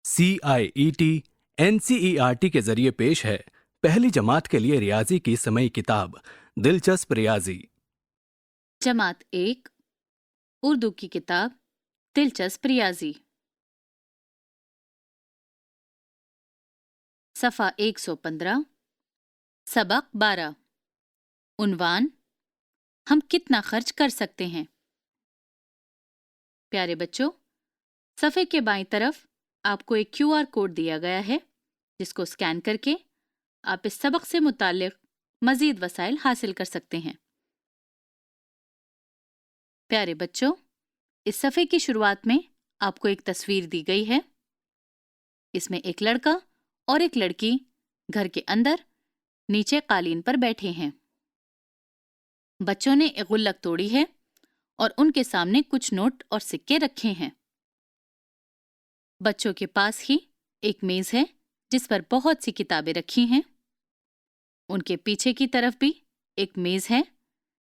CIET NCERT के जरिए पेश है पहली जमात के लिए रियाजी की समई किताब दिलचस्प रियाजी। जमात 1 उर्दू की किताब दिलचस्प रियाजी। सफ़ा 115 सबक 12 उन्वान हम कितना खर्च कर सकते हैं। प्यारे बच्चों, सफ़े के बाईं तरफ आपको एक QR कोड दिया गया है जिसको स्कैन करके आप इस सबक से मुताल्लिक मज़ीद वसाइल हासिल कर सकते हैं। प्यारे बच्चों, इस सफ़े की शुरुआत में आपको एक तस्वीर दी गई है। इसमें एक लड़का और एक लड़की घर के अंदर नीचे कालीन पर बैठे हैं। बच्चों ने एक गुल्लक तोड़ी है और उनके सामने कुछ नोट और सिक्के रखे हैं। बच्चों के पास ही एक मेज है जिस पर बहुत सी किताबें रखी हैं। उनके पीछे की तरफ भी एक मेज है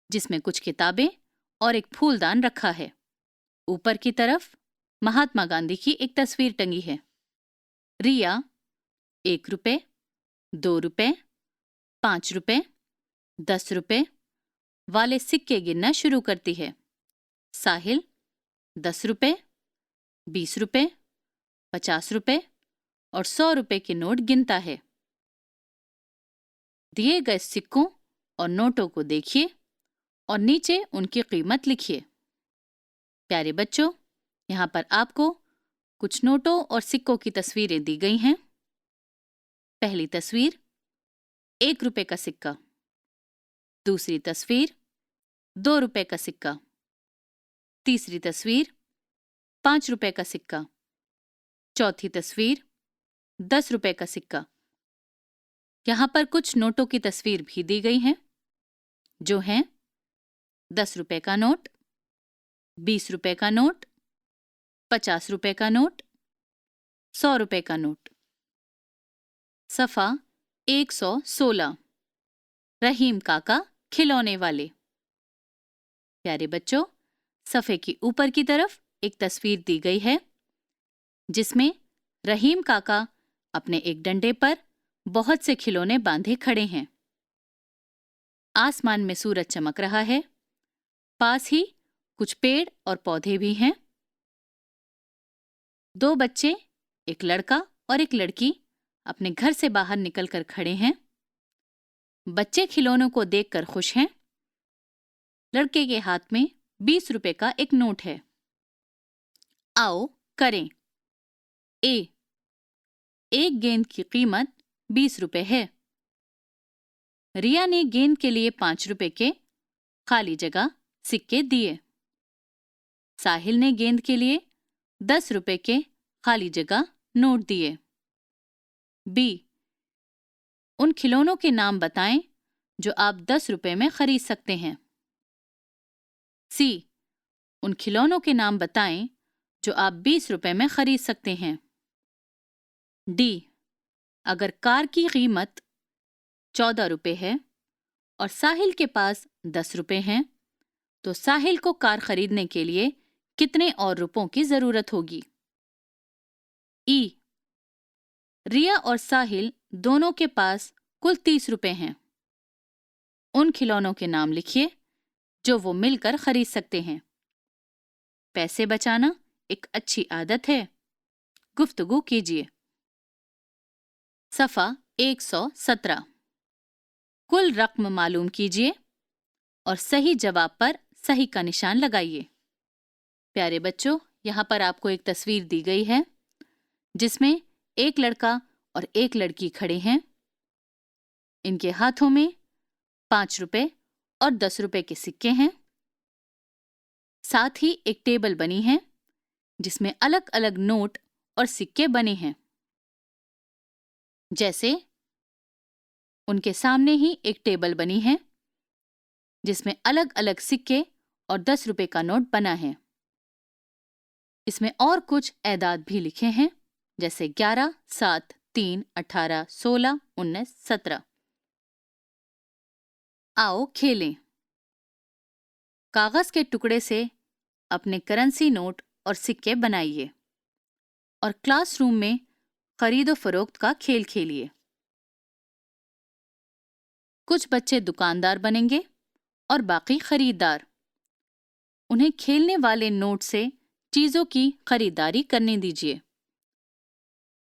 जिसमें कुछ किताबें और एक फूलदान रखा है। ऊपर की तरफ महात्मा गांधी की एक तस्वीर टंगी है। रिया 1 रुपए, 2 रुपए, 5 रुपए, 10 रुपए वाले सिक्के गिनना शुरू करती है। साहिल 10 रुपए, 20 रुपए, 50 रुपए और 100 रुपए के नोट गिनता है। दिए गए सिक्कों और नोटों को देखिए और नीचे उनकी कीमत लिखिए। प्यारे बच्चों, यहाँ पर आपको कुछ नोटों और सिक्कों की तस्वीरें दी गई हैं। पहली तस्वीर 1 रुपए का सिक्का, दूसरी तस्वीर 2 रुपए का सिक्का, तीसरी तस्वीर 5 रुपए का सिक्का, चौथी तस्वीर 10 रुपए का सिक्का। यहाँ पर कुछ नोटों की तस्वीर भी दी गई हैं जो हैं 10 रुपए का नोट, 20 रुपए का नोट, 50 रुपए का नोट, 100 रुपए का नोट। सफ़ा 116 रहीम काका खिलौने वाले। प्यारे बच्चों, सफ़े की ऊपर की तरफ एक तस्वीर दी गई है जिसमें रहीम काका अपने एक डंडे पर बहुत से खिलौने बांधे खड़े हैं। आसमान में सूरज चमक रहा है। पास ही कुछ पेड़ और पौधे भी हैं। 2 बच्चे, एक लड़का और एक लड़की अपने घर से बाहर निकलकर खड़े हैं। बच्चे खिलौनों को देखकर खुश हैं। लड़के के हाथ में 20 रुपए का एक नोट है। आओ करें। ए, एक गेंद की कीमत 20 रुपए है। रिया ने गेंद के लिए 5 रुपए के खाली जगह सिक्के दिए। साहिल ने गेंद के लिए 10 रुपए के खाली जगह नोट दिए। बी, उन खिलौनों के नाम बताएं जो आप 10 रुपए में खरीद सकते हैं। सी, उन खिलौनों के नाम बताएं जो आप 20 रुपए में खरीद सकते हैं। डी, अगर कार की कीमत 14 रुपए है और साहिल के पास 10 रुपए हैं तो साहिल को कार खरीदने के लिए कितने और रुपयों की जरूरत होगी। ई, रिया और साहिल दोनों के पास कुल 30 रुपए हैं। उन खिलौनों के नाम लिखिए जो वो मिलकर खरीद सकते हैं। पैसे बचाना एक अच्छी आदत है। गुफ्तगू कीजिए। सफ़ा 117 कुल रकम मालूम कीजिए और सही जवाब पर सही का निशान लगाइए। प्यारे बच्चों, यहाँ पर आपको एक तस्वीर दी गई है जिसमें एक लड़का और एक लड़की खड़े हैं। इनके हाथों में 5 रुपए और 10 रुपए के सिक्के हैं। साथ ही एक टेबल बनी है जिसमें अलग अलग नोट और सिक्के बने हैं। जैसे उनके सामने ही एक टेबल बनी है जिसमें अलग अलग सिक्के और 10 रुपए का नोट बना है। इसमें और कुछ एदाद भी लिखे हैं जैसे 11, 7, 3, 18, 16, 19, 17। आओ खेलें। कागज के टुकड़े से अपने करेंसी नोट और सिक्के बनाइए। और क्लासरूम में खरीदो फरोख्त का खेल खेलिए। कुछ बच्चे दुकानदार बनेंगे और बाकी खरीदार। उन्हें खेलने वाले नोट से चीजों की खरीदारी करने दीजिए।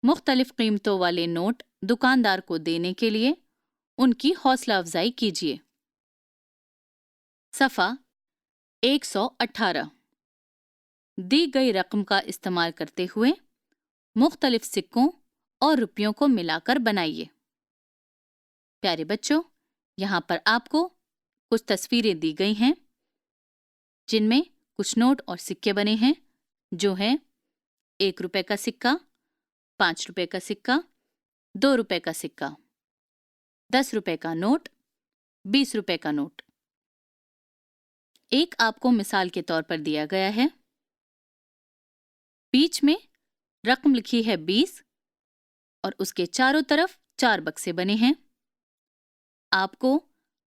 मुख्तलिफ कीमतों वाले नोट दुकानदार को देने के लिए उनकी हौसला अफजाई कीजिए। सफ़ा 118। दी गई रकम का इस्तेमाल करते हुए मुख्तलिफ सिक्कों और रुपयों को मिलाकर बनाइए। प्यारे बच्चों, यहाँ पर आपको कुछ तस्वीरें दी गई हैं जिनमें कुछ नोट और सिक्के बने हैं, जो हैं 1 रुपए का सिक्का, 5 रुपए का सिक्का, 2 रुपए का सिक्का, 10 रुपए का नोट, 20 रुपए का नोट। एक आपको मिसाल के तौर पर दिया गया है। बीच में रकम लिखी है 20 और उसके चारों तरफ 4 बक्से बने हैं। आपको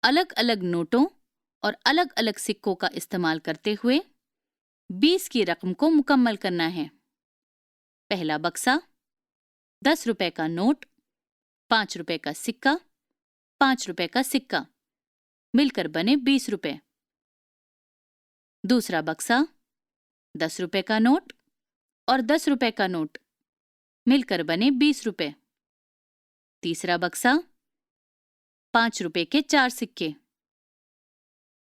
अलग अलग नोटों और अलग अलग सिक्कों का इस्तेमाल करते हुए 20 की रकम को मुकम्मल करना है। पहला बक्सा 10 रुपए का नोट, 5 रुपए का सिक्का, 5 रुपए का सिक्का, मिलकर बने 20 रुपए। दूसरा बक्सा 10 रुपए का नोट और 10 रुपए का नोट, मिलकर बने 20 रुपए। तीसरा बक्सा 5 रुपए के 4 सिक्के,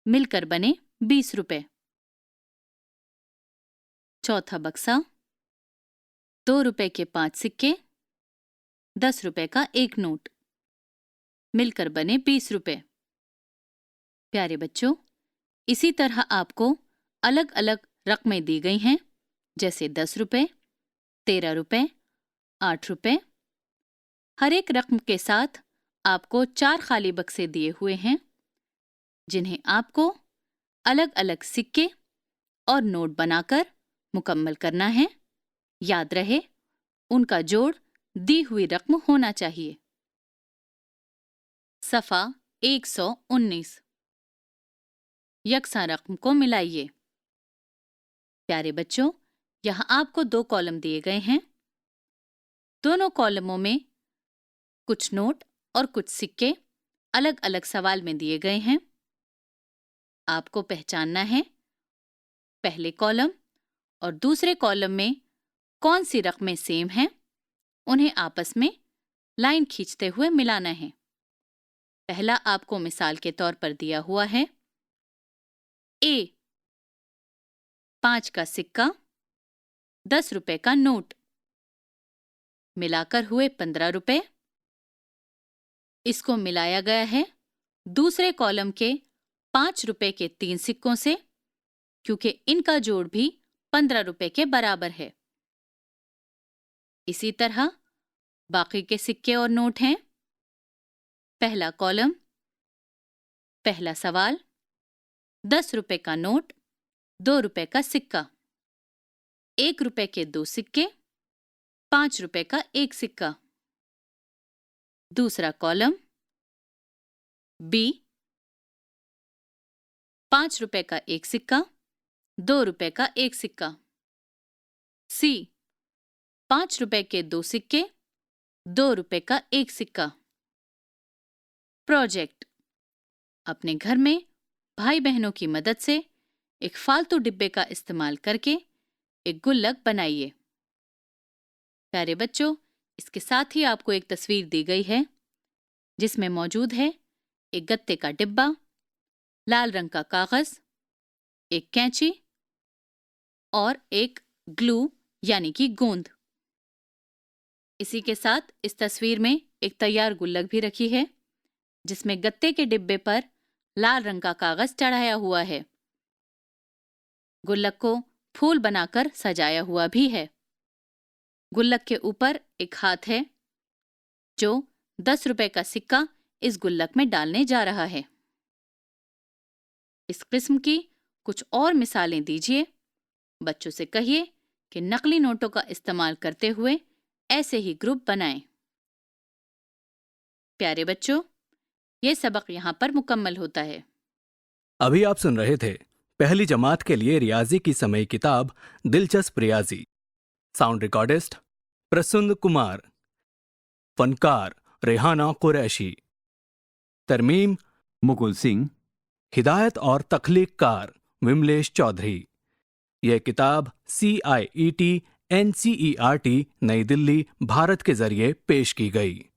मिलकर बने 20 रुपए। चौथा बक्सा 2 रुपए के 5 सिक्के, 10 रुपए का 1 नोट, मिलकर बने 20 रुपए। प्यारे बच्चों, इसी तरह आपको अलग अलग रकमें दी गई हैं, जैसे 10 रुपए, 13 रुपए, 8 रुपए। हर एक रकम के साथ आपको 4 खाली बक्से दिए हुए हैं, जिन्हें आपको अलग अलग सिक्के और नोट बनाकर मुकम्मल करना है। याद रहे, उनका जोड़ दी हुई रकम होना चाहिए। सफ़ा 119। यकसा रकम को मिलाइए। प्यारे बच्चों, यहाँ आपको 2 कॉलम दिए गए हैं। दोनों कॉलमों में कुछ नोट और कुछ सिक्के अलग अलग सवाल में दिए गए हैं। आपको पहचानना है पहले कॉलम और दूसरे कॉलम में कौन सी रकमें सेम हैं, उन्हें आपस में लाइन खींचते हुए मिलाना है। पहला आपको मिसाल के तौर पर दिया हुआ है। ए 5 का सिक्का, 10 रुपए का नोट, मिलाकर हुए 15 रुपए। इसको मिलाया गया है दूसरे कॉलम के 5 रुपए के 3 सिक्कों से, क्योंकि इनका जोड़ भी 15 रुपए के बराबर है। इसी तरह बाकी के सिक्के और नोट हैं। पहला कॉलम, पहला सवाल, 10 रुपए का नोट, 2 रुपए का सिक्का, 1 रुपए के 2 सिक्के, 5 रुपए का 1 सिक्का। दूसरा कॉलम, बी 5 रुपए का 1 सिक्का, 2 रुपए का 1 सिक्का। सी 5 रुपए के 2 सिक्के, 2 रुपए का 1 सिक्का। प्रोजेक्ट। अपने घर में भाई बहनों की मदद से एक फालतू डिब्बे का इस्तेमाल करके एक गुल्लक बनाइए। प्यारे बच्चों, इसके साथ ही आपको एक तस्वीर दी गई है जिसमें मौजूद है एक गत्ते का डिब्बा, लाल रंग का कागज, एक कैंची और एक ग्लू यानी कि गोंद। इसी के साथ इस तस्वीर में एक तैयार गुल्लक भी रखी है जिसमें गत्ते के डिब्बे पर लाल रंग का कागज चढ़ाया हुआ है। गुल्लक को फूल बनाकर सजाया हुआ भी है। गुल्लक के ऊपर एक हाथ है जो 10 रुपए का सिक्का इस गुल्लक में डालने जा रहा है। इस किस्म की कुछ और मिसालें दीजिए। बच्चों से कहिए कि नकली नोटों का इस्तेमाल करते हुए ऐसे ही ग्रुप बनाएं। प्यारे बच्चों, ये सबक यहाँ पर मुकम्मल होता है। अभी आप सुन रहे थे पहली जमात के लिए रियाजी की समय किताब दिलचस्प रियाजी। साउंड रिकॉर्डिस्ट प्रसन्न कुमार, फनकार रेहाना कुरैशी, तरमीम मुकुल सिंह, हिदायत और तख्लीक़कार विमलेश चौधरी। यह किताब CIET NCERT नई दिल्ली भारत के जरिए पेश की गई।